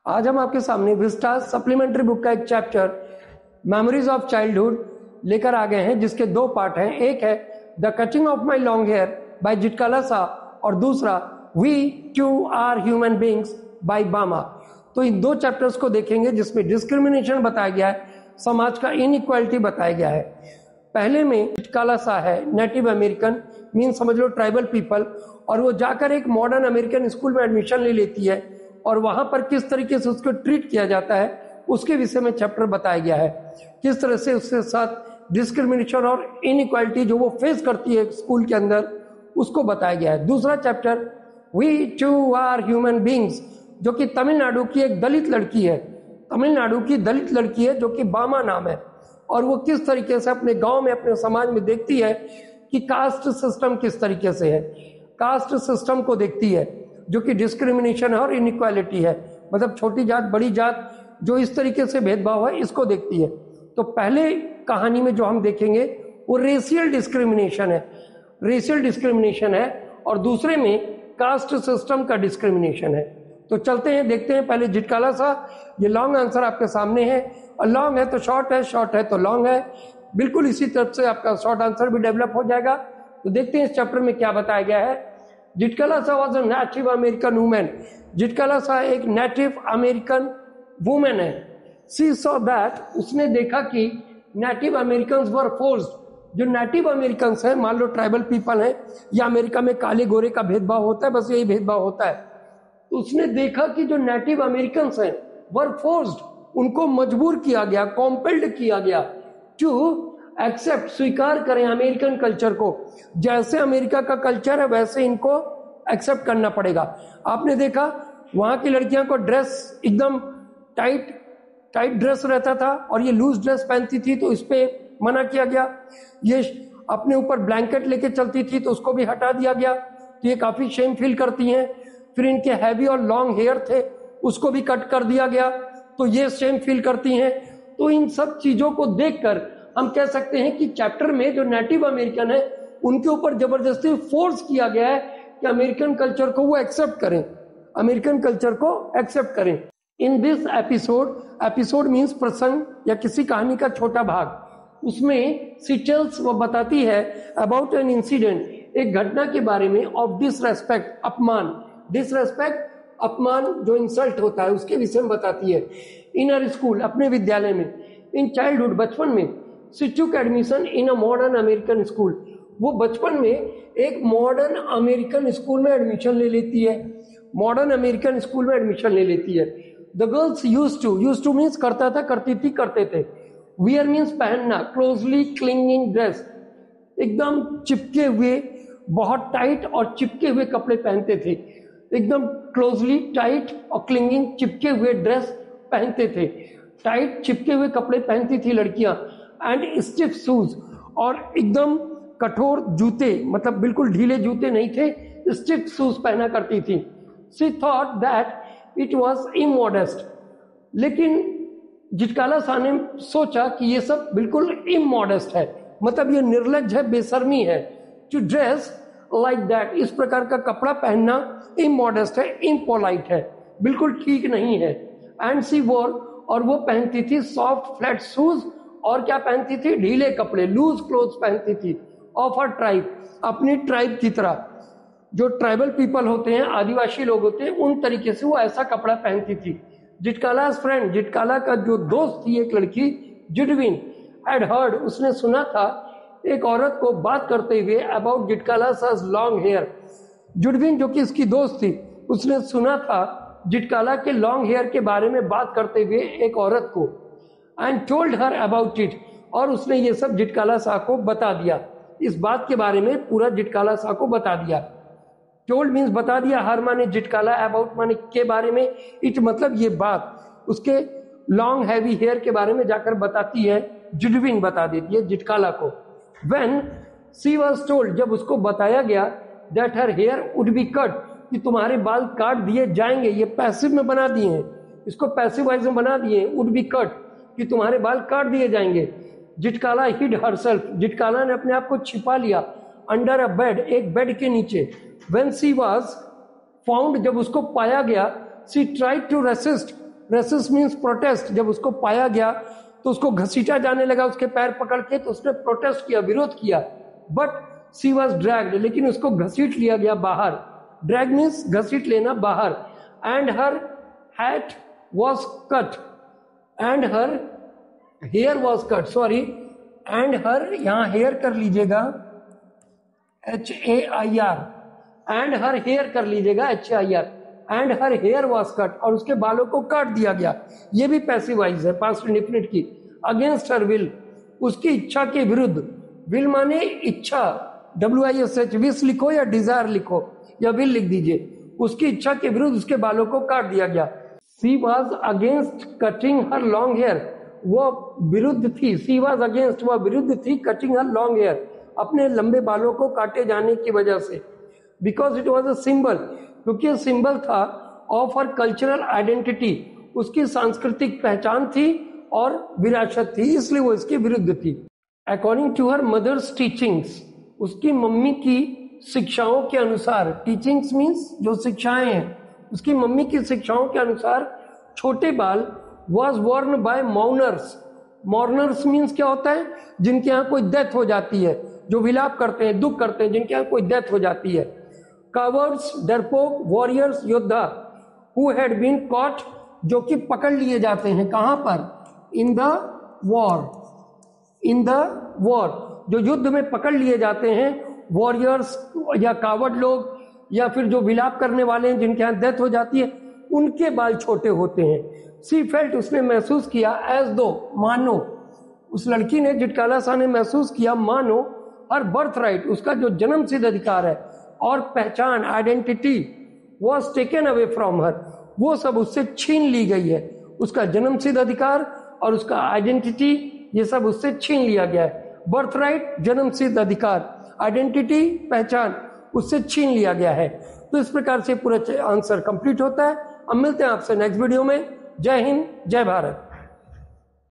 आज हम आपके सामने विस्टा सप्लीमेंट्री बुक का एक चैप्टर मेमोरीज ऑफ चाइल्डहुड लेकर आ गए हैं, जिसके दो पार्ट हैं। एक है the cutting of my long hair by Zitkala Sa और दूसरा we too are human beings by Bama. तो इन दो चैप्टर्स को देखेंगे जिसमें डिस्क्रिमिनेशन बताया गया है, समाज का इनइक्वालिटी बताया गया है। पहले में जिटकाला सा है नेटिव अमेरिकन, मीन समझ लो ट्राइबल पीपल, और वो जाकर एक मॉडर्न अमेरिकन स्कूल में एडमिशन ले लेती है और वहां पर किस तरीके से उसको ट्रीट किया जाता है उसके विषय में चैप्टर बताया गया है। किस तरह से उसके साथ डिस्क्रिमिनेशन और इनइक्वालिटी जो वो फेस करती है स्कूल के अंदर उसको बताया गया है। दूसरा chapter we too are human beings, जो कि तमिलनाडु की एक दलित लड़की है, तमिलनाडु की दलित लड़की है जो कि बामा नाम है, और वो किस तरीके से अपने गांव में अपने समाज में देखती है कि कास्ट सिस्टम किस तरीके से है, कास्ट सिस्टम को देखती है जो कि डिस्क्रिमिनेशन है और इनइक्वालिटी है, मतलब छोटी जात बड़ी जात जो इस तरीके से भेदभाव है इसको देखती है। तो पहले कहानी में जो हम देखेंगे वो रेशियल डिस्क्रिमिनेशन है, रेशियल डिस्क्रिमिनेशन है, और दूसरे में कास्ट सिस्टम का डिस्क्रिमिनेशन है। तो चलते हैं देखते हैं पहले जिटकाला सा। ये लॉन्ग आंसर आपके सामने है, और लॉन्ग है तो शॉर्ट है, शॉर्ट है तो लॉन्ग है। बिल्कुल इसी तरफ से आपका शॉर्ट आंसर भी डेवलप हो जाएगा। तो देखते हैं इस चैप्टर में क्या बताया गया है। Zitkala Sa was a native American women. Zitkala Sa एक नेटिव अमेरिकन वुमेन है। सी सॉ दैट, उसने देखा कि नेटिव अमेरिकन्स वर फोर्स्ड, जो नेटिव अमेरिकन्स हैं, मान लो ट्राइबल पीपल हैं, या अमेरिका में काले गोरे का भेदभाव होता है, बस यही भेदभाव होता है। तो उसने देखा कि जो नेटिव अमेरिकन्स हैं वर फोर्स्ड, उनको मजबूर किया गया, कॉम्पेल्ड किया गया टू एक्सेप्ट, स्वीकार करें अमेरिकन कल्चर को। जैसे अमेरिका का कल्चर है वैसे इनको एक्सेप्ट करना पड़ेगा। आपने देखा वहां की लड़कियों को ड्रेस एकदम टाइट ड्रेस रहता था और ये लूज ड्रेस पहनती थी तो इस पे मना किया गया। ये अपने ऊपर ब्लैंकेट लेके चलती थी तो उसको भी हटा दिया गया, तो ये काफी शेम फील करती हैं। फिर इनके हैवी और लॉन्ग हेयर थे उसको भी कट कर दिया गया, तो ये शेम फील करती हैं। तो इन सब चीजों को देखकर हम कह सकते हैं कि चैप्टर में जो नेटिव अमेरिकन है उनके ऊपर जबरदस्ती फोर्स किया गया है कि अमेरिकन कल्चर को वो एक्सेप्ट करें, अमेरिकन कल्चर को एक्सेप्ट करें। In this episode, episode means प्रसंग या किसी कहानी का छोटा भाग, उसमें सी टेल्स, वो बताती है अबाउट एन इंसिडेंट, एक घटना के बारे में, ऑफ डिसरेस्पेक्ट, अपमान, डिसरेस्पेक्ट अपमान जो इंसल्ट होता है उसके विषय में बताती है। इन हर स्कूल, अपने विद्यालय में, इन चाइल्डहुड, बचपन में, शी टूक admission in a modern American school, वो बचपन में एक मॉडर्न अमेरिकन स्कूल में एडमिशन ले लेती है, मॉडर्न अमेरिकन स्कूल में एडमिशन ले लेती है। The girls used two means करता था, करती थी, करते थे। वियर मीन्स पहनना, क्लोजली क्लिंगिंग ड्रेस, एकदम चिपके हुए, बहुत टाइट और चिपके हुए कपड़े पहनते थे, एकदम क्लोजली टाइट और क्लिंगिंग चिपके हुए ड्रेस पहनते थे, टाइट चिपके हुए कपड़े पहनती थी लड़कियां। एंड स्टिफ शूज, और एकदम कठोर जूते, मतलब बिल्कुल ढीले जूते नहीं थे, स्टिफ शूज पहना करती थी। She thought that it was immodest, लेकिन जिटकाला सा ने सोचा कि ये सब बिल्कुल इमोडेस्ट है, मतलब ये निर्लज्ज है, बेशर्मी है। टू ड्रेस लाइक दैट, इस प्रकार का कपड़ा पहनना इमोडेस्ट है, इम्पोलाइट है, बिल्कुल ठीक नहीं है। एंड सी वोर, और वो पहनती थी सॉफ्ट फ्लैट शूज, और क्या पहनती थी, ढीले कपड़े, लूज क्लोथ्स पहनती थी, ऑफ हर ट्राइब, अपनी ट्राइब की तरह, जो ट्राइबल पीपल होते हैं, आदिवासी लोग होते हैं, उन तरीके से वो ऐसा कपड़ा पहनती थी। जिटकाला फ्रेंड, जिटकाला का जो दोस्त थी एक लड़की, जुडविन, हैड हर्ड, उसने सुना था एक औरत को बात करते हुए अबाउट जिटकाला साज लॉन्ग हेयर। जुडविन जो कि इसकी दोस्त थी, उसने सुना था जिटकाला के लॉन्ग हेयर के बारे में बात करते हुए एक औरत को। And told her about it, और उसने ये सब जिटकाला सा को बता दिया, इस बात के बारे में पूरा जिटकाला सा को बता दिया। टोल्ड मीन्स बता दिया, हर माने जिटकाला, अबाउट माने के बारे में, इट मतलब ये बात उसके लॉन्ग हैवी हेयर के बारे में जाकर बताती है, जुडविन बता देती है जिटकाला को। व्हेन शी वाज टोल्ड, जब उसको बताया गया, that her here would be cut, कि तुम्हारे बाल काट दिए जाएंगे, ये पैसिव में बना दिए हैं, इसको पैसिव वाइज में बना दिए, वुड बी कट, कि तुम्हारे बाल काट दिए जाएंगे। जिटकाला हिड हरसेल्फ, जिटकाला ने अपने आप को छिपा लिया, अंडर अ बेड, एक बेड के नीचे। व्हेन शी वाज फाउंड, जब उसको पाया गया, she tried to resist, resist means protest. जब उसको पाया गया तो उसको घसीटा जाने लगा उसके पैर पकड़ के, तो उसने प्रोटेस्ट किया, विरोध किया। बट सी वॉज ड्रैग्ड, लेकिन उसको घसीट लिया गया बाहर। ड्रैग मीन्स घसीट लेना बाहर। And her hat was cut, and her hair was cut, sorry, and her, यहां हेयर कर लीजिएगा HAIR, एंड हर हेयर कर लीजिएगा HAIR, and her hair was cut, और उसके बालों को काट दिया गया। ये भी पैसिव वॉइस है, पास्ट इंडेफिनिट की। अगेंस्ट हर विल, उसकी इच्छा के विरुद्ध। विल माने इच्छा, WISH, विश लिखो या डिजायर लिखो या विल लिख दीजिए। उसकी इच्छा के विरुद्ध उसके बालों को काट दिया गया। She was against cutting her long hair, वो विरुद्ध थी। सी वॉज अगेंस्ट, वह विरुद्ध थी कटिंग हर लॉन्ग हेयर, अपने लंबे बालों को काटे जाने की वजह से। Because it was a symbol, क्योंकि सिंबल था ऑफ हर कल्चरल आइडेंटिटी, उसकी सांस्कृतिक पहचान थी और विरासत थी, इसलिए वो इसके विरुद्ध थी। According to her mother's teachings, उसकी मम्मी की शिक्षाओं के अनुसार। टीचिंग्स मीन्स जो शिक्षाएं हैं, उसकी मम्मी की शिक्षाओं के अनुसार छोटे बाल वॉज वॉर्न बाय मॉर्नर्स। मॉर्नर्स मीन्स क्या होता है? जिनके यहाँ कोई डेथ हो जाती है, जो विलाप करते हैं, दुख करते हैं, जिनके यहाँ कोई डेथ हो जाती है। कावर्ड्स, डरपोक, वॉरियर्स, योद्धा, हु हैड बीन कॉट, जो कि पकड़ लिए जाते हैं। कहां पर? In the war, in the war, जो युद्ध में पकड़ लिए जाते हैं। वॉरियर्स या कावर्ड लोग, या फिर जो विलाप करने वाले हैं, जिनके यहाँ डेथ हो जाती है, उनके बाल छोटे होते हैं। सी फेल्ट, उसने महसूस किया, एज दो, मानो, उस लड़की ने, जिटकाला शाह ने महसूस किया, मानो हर बर्थ राइट, उसका जो जन्म सिद्ध अधिकार है और पहचान, identity, was taken away from her, वो सब उससे छीन ली गई है। उसका जन्म सिद्ध अधिकार और उसका आइडेंटिटी, ये सब उससे छीन लिया गया है। बर्थ राइट, जन्म सिद्ध अधिकार, आइडेंटिटी, पहचान, उससे छीन लिया गया है। तो इस प्रकार से पूरा आंसर कंप्लीट होता है। अब मिलते हैं आपसे नेक्स्ट वीडियो में। जय हिंद, जय भारत।